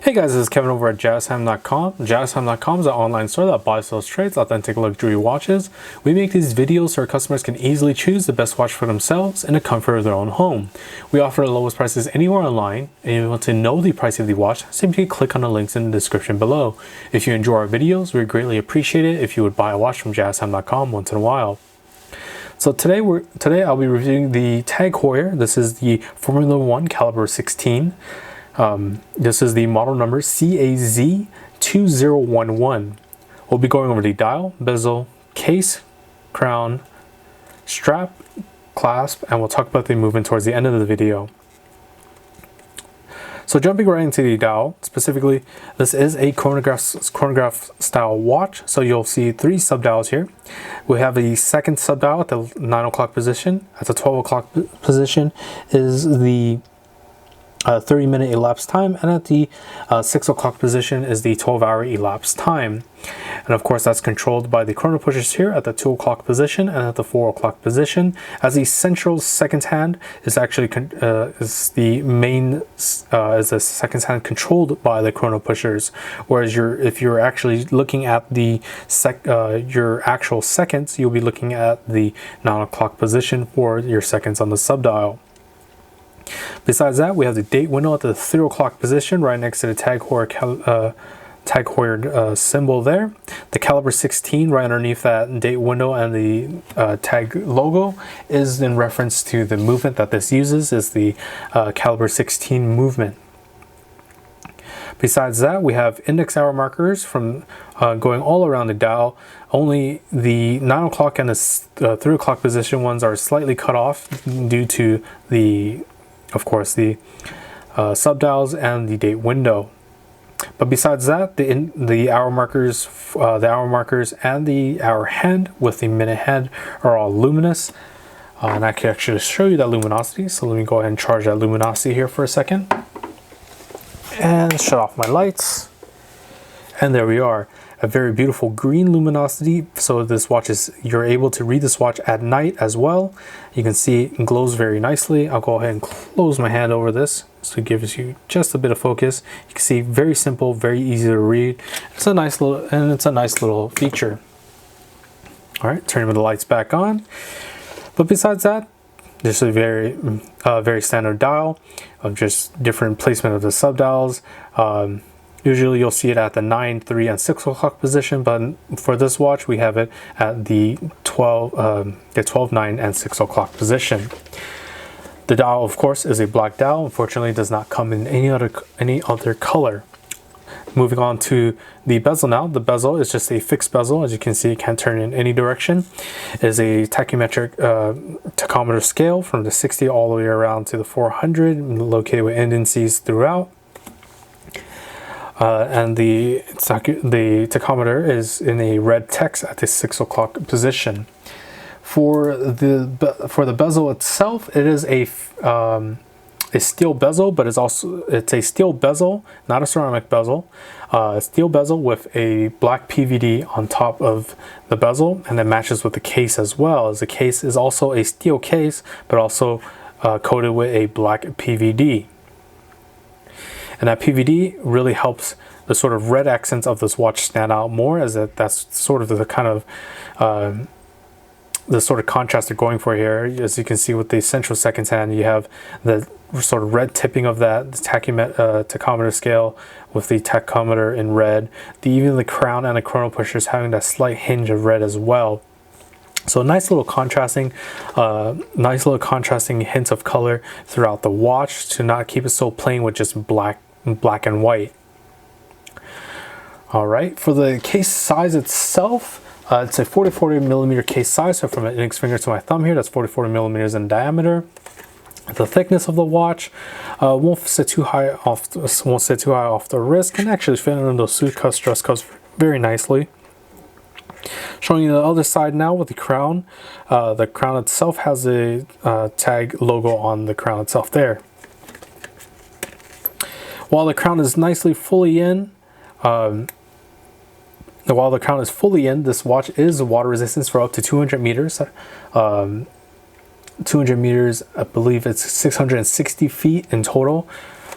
Hey guys, this is Kevin over at CAZ2011.FT8024 TAG Heuer Formula. CAZ2011.FT8024 is an online store that buys, sells, trades authentic luxury watches. We make these videos so our customers can easily choose the best watch for themselves in the comfort of their own home. We offer the lowest prices anywhere online, and if you want to know the price of the watch, simply click on the links in the description below. If you enjoy our videos, we greatly appreciate it if you would buy a watch from CAZ2011.FT8024 once in a while. So today I'll be reviewing the TAG Heuer. This is the Formula 1 caliber 16. This is the model number CAZ2011. We'll be going over the dial, bezel, case, crown, strap, clasp, and we'll talk about the movement towards the end of the video. So jumping right into the dial, specifically, this is a chronograph style watch. So you'll see three subdials here. We have the second subdial at the 9 o'clock position. At the 12 o'clock position is the 30-minute elapsed time, and at the 6 o'clock position is the 12-hour elapsed time. And of course that's controlled by the chrono pushers here at the 2 o'clock position and at the 4 o'clock position, as the central seconds hand is actually is the seconds hand controlled by the chrono pushers, whereas if you're actually looking at the your actual seconds, you'll be looking at the 9 o'clock position for your seconds on the subdial. Besides that, we have the date window at the 3 o'clock position right next to the TAG Heuer symbol there. The caliber 16 right underneath that date window, and the TAG logo is in reference to the movement that this uses, is the caliber 16 movement. Besides that, we have index hour markers from going all around the dial. Only the 9 o'clock and the 3 o'clock position ones are slightly cut off due to of course the subdials and the date window. But besides that, the hour markers and the hour hand with the minute hand are all luminous. And I can actually show you that luminosity. So let me go ahead and charge that luminosity here for a second. And shut off my lights. And there we are. A very beautiful green luminosity. So this watch you're able to read this watch at night as well. You can see it glows very nicely. I'll go ahead and close my hand over this so it gives you just a bit of focus. You can see very simple, very easy to read. It's a nice little feature. All right, turning the lights back on. But besides that, this is a very standard dial of just different placement of the subdials. Usually you'll see it at the 9, 3, and 6 o'clock position, but for this watch we have it at the 12, 9, and 6 o'clock position. The dial, of course, is a black dial. Unfortunately, it does not come in any other color. Moving on to the bezel now. The bezel is just a fixed bezel. As you can see, it can't turn in any direction. It is a tachymetric tachometer scale from the 60 all the way around to the 400, located with indices throughout. And the tachometer is in a red text at the 6 o'clock position. For the bezel itself, it is a steel bezel, but it's a steel bezel, not a ceramic bezel. A steel bezel with a black PVD on top of the bezel, and it matches with the case as well, as the case is also a steel case, but also coated with a black PVD. And that PVD really helps the sort of red accents of this watch stand out more, as that's sort of the kind of the sort of contrast they're going for here. As you can see with the central seconds hand, you have the sort of red tipping of that tachometer scale with the tachometer in red. Even the crown and the chrono pushers having that slight hinge of red as well. So nice little contrasting hints of color throughout the watch to not keep it so plain with just black and white. All right, for the case size itself, it's a 40 millimeter case size. So from my index finger to my thumb here, that's 40 millimeters in diameter. The thickness of the watch won't sit too high off the wrist. Can actually fit in those suit cuffs, dress cuffs very nicely. Showing you the other side now with the crown. The crown itself has a TAG logo on the crown itself there. While the crown is nicely fully in, this watch is water resistance for up to 200 meters. 200 meters, I believe it's 660 feet in total.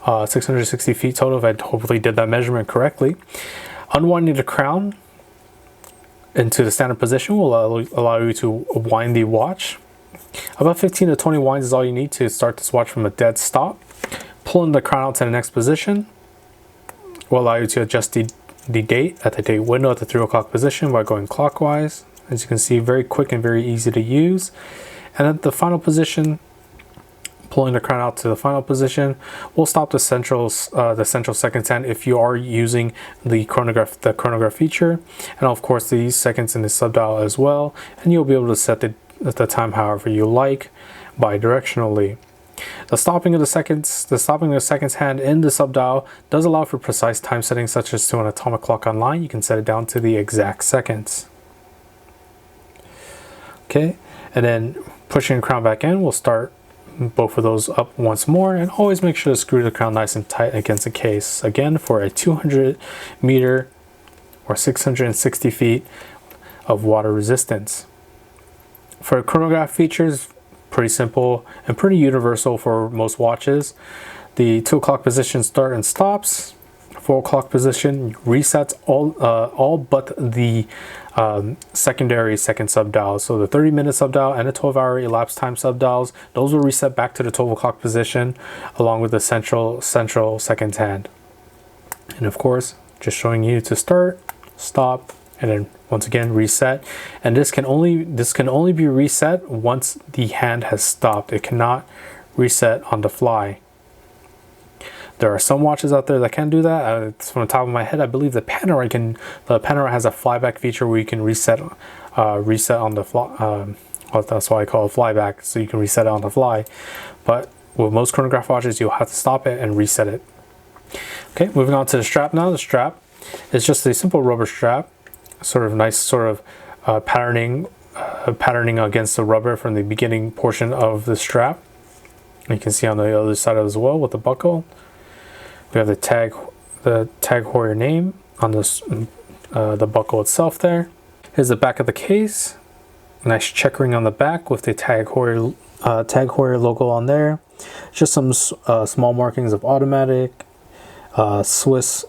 660 feet total, if I hopefully did that measurement correctly. Unwinding the crown into the standard position will allow you to wind the watch. About 15 to 20 winds is all you need to start this watch from a dead stop. Pulling the crown out to the next position will allow you to adjust the date at the date window at the 3 o'clock position by going clockwise. As you can see, very quick and very easy to use. And at the final position, pulling the crown out to the final position will stop the central seconds hand if you are using the chronograph feature, and of course the seconds in the subdial as well, and you'll be able to set the time however you like bidirectionally. The stopping of the seconds hand in the subdial does allow for precise time settings, such as to an atomic clock online. You can set it down to the exact seconds. Okay, and then pushing the crown back in will start both of those up once more, and always make sure to screw the crown nice and tight against the case, again for a 200 meter or 660 feet of water resistance. For chronograph features, pretty simple and pretty universal for most watches. The 2 o'clock position start and stops. 4 o'clock position resets all but the secondary second subdial. So the 30-minute subdial and the 12-hour elapsed time subdials, those will reset back to the 12 o'clock position along with the central seconds hand. And of course, just showing you to start, stop, and then once again reset. And this can only be reset once the hand has stopped. It cannot reset on the fly. There are some watches out there that can do that. It's from the top of my head. I believe the Panerai has a flyback feature where you can reset on the fly. That's why I call it flyback, so you can reset it on the fly. But with most chronograph watches, you'll have to stop it and reset it. Okay, moving on to the strap now. The strap is just a simple rubber strap, nice patterning against the rubber from the beginning portion of the strap. You can see on the other side as well with the buckle. We have the TAG Heuer name on this, the buckle itself there. Here's the back of the case. Nice checkering on the back with the TAG Heuer logo on there. Just some small markings of automatic, Swiss,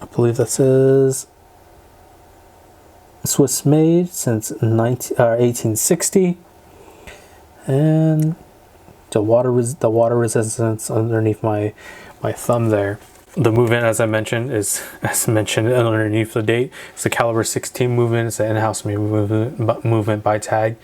I believe this is Swiss made since 1860. And the water resistance underneath my thumb there. The movement, as I mentioned, is as mentioned underneath the date. It's a caliber 16 movement. It's an in-house movement by TAG.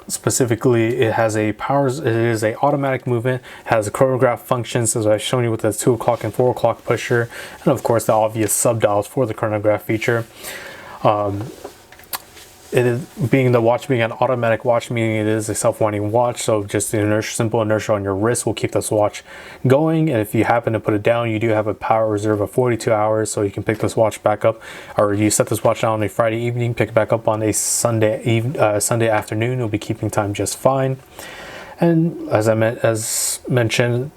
Specifically, it is a automatic movement. It has chronograph functions, as I've shown you with the 2 o'clock and 4 o'clock pusher, and of course the obvious subdials for the chronograph feature. It is being an automatic watch, meaning it is a self-winding watch, so just the simple inertia on your wrist will keep this watch going. And if you happen to put it down, you do have a power reserve of 42 hours, so you can pick this watch back up, or you set this watch down on a Friday evening, pick it back up on a Sunday afternoon. It'll be keeping time just fine. And as mentioned,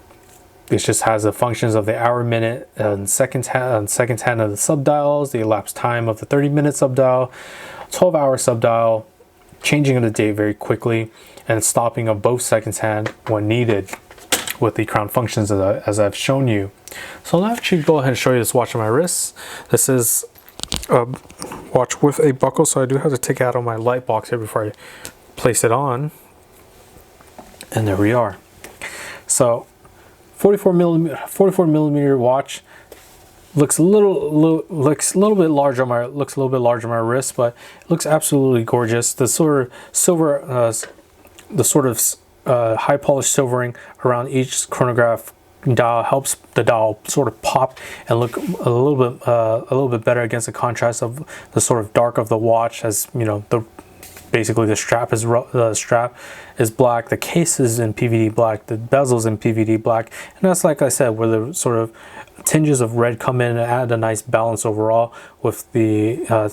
it just has the functions of the hour, minute, and seconds hand of the subdials, the elapsed time of the 30-minute subdial, 12-hour subdial, changing of the date very quickly, and stopping of both seconds hand when needed with the crown functions as I've shown you. So I'll actually go ahead and show you this watch on my wrist. This is a watch with a buckle, so I do have to take it out of my light box here before I place it on. And there we are. So 44 millimeter watch. Looks a little bit large on my wrist, but it looks absolutely gorgeous. The sort of silver, high polished silvering around each chronograph dial helps the dial sort of pop and look a little bit better against the contrast of the sort of dark of the watch. As you know, basically the strap is black, the case is in PVD black, the bezel's in PVD black, and that's, like I said, where the sort of tinges of red come in and add a nice balance overall, with the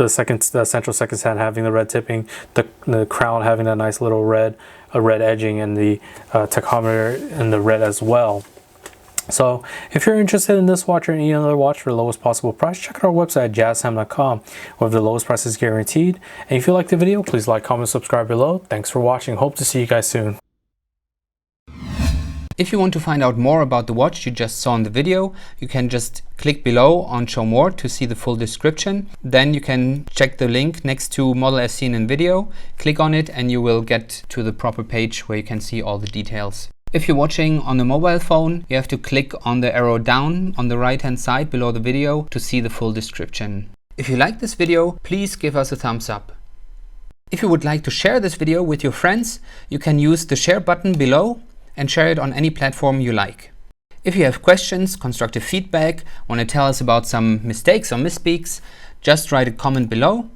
central seconds hand having the red tipping, the crown having a nice little red edging, and the tachometer in the red as well. So if you're interested in this watch or any other watch for the lowest possible price, check out our website at CAZ2011.FT8024 where the lowest price is guaranteed. And if you liked the video, please like, comment, subscribe below. Thanks for watching. Hope to see you guys soon. If you want to find out more about the watch you just saw in the video, you can just click below on Show More to see the full description. Then you can check the link next to model as seen in video, click on it and you will get to the proper page where you can see all the details. If you're watching on a mobile phone, you have to click on the arrow down on the right hand side below the video to see the full description. If you like this video, please give us a thumbs up. If you would like to share this video with your friends, you can use the share button below and share it on any platform you like. If you have questions, constructive feedback, want to tell us about some mistakes or misspeaks, just write a comment below.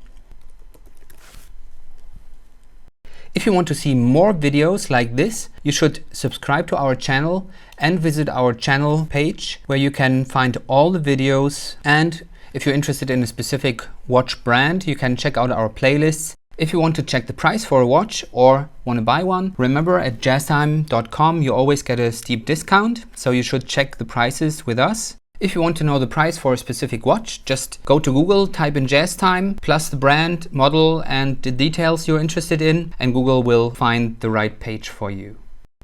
If you want to see more videos like this, you should subscribe to our channel and visit our channel page where you can find all the videos. And if you're interested in a specific watch brand, you can check out our playlists. If you want to check the price for a watch or want to buy one, remember at CAZ2011.com you always get a steep discount, so you should check the prices with us. If you want to know the price for a specific watch, just go to Google, type in CAZ plus the brand, model and the details you're interested in, and Google will find the right page for you.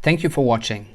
Thank you for watching.